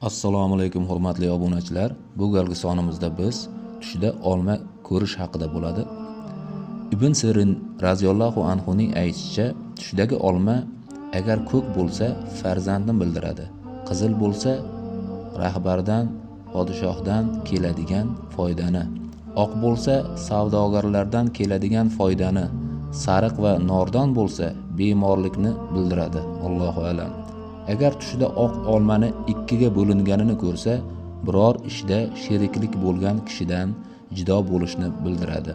Assalomu alaykum hurmatli obunachilar. Bu galgi sonimizda biz tushda olma ko'rish haqida bo'ladi. Ibn Sirin radhiyallohu anhu ning aytishicha, tushdagi olma agar ko'k bo'lsa farzandni bildiradi, qizil bo'lsa rahbardan, podshohdan keladigan foydani, oq bo'lsa savdogarlardan keladigan foydani, sariq va nordon bo'lsa bemorlikni bildiradi. Allohu alam. Agar tushda oq olmani ikkiga bo'linganini ko'rsa, biror ishda sheriklik bo'lgan kishidan jido bo'lishni bildiradi.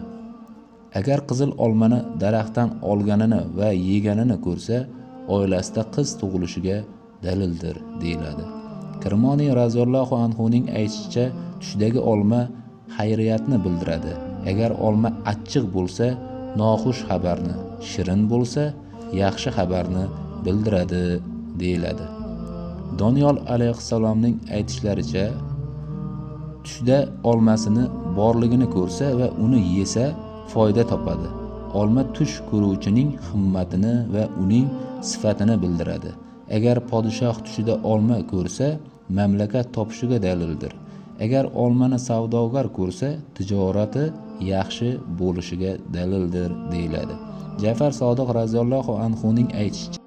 Agar qizil olmani daraxtdan olganini va yeganini ko'rsa, oilasida qiz tug'ilishiga dalildir deyiladi. Kirmoniy radhiyallohu anhu ning aytishicha, tushdagi olma xayriyatni bildiradi. Agar olma achchiq bo'lsa, noxush xabarni, shirin bo'lsa, yaxshi xabarni bildiradi deyiladi. Doniyor alayhissalomning aytishlaricha, tushda olmasini borligini ko'rsa va uni yesa foyda topadi. Olma tush ko'ruvchining himmatini va uning sifatini bildiradi. Agar podshoh tushida olma ko'rsa, mamlakat topishiga dalildir. Agar olmani savdogar ko'rsa, tijorati yaxshi bo'lishiga dalildir deyiladi. Ja'far Sodiq radhiyallohu anhu ning aytishicha,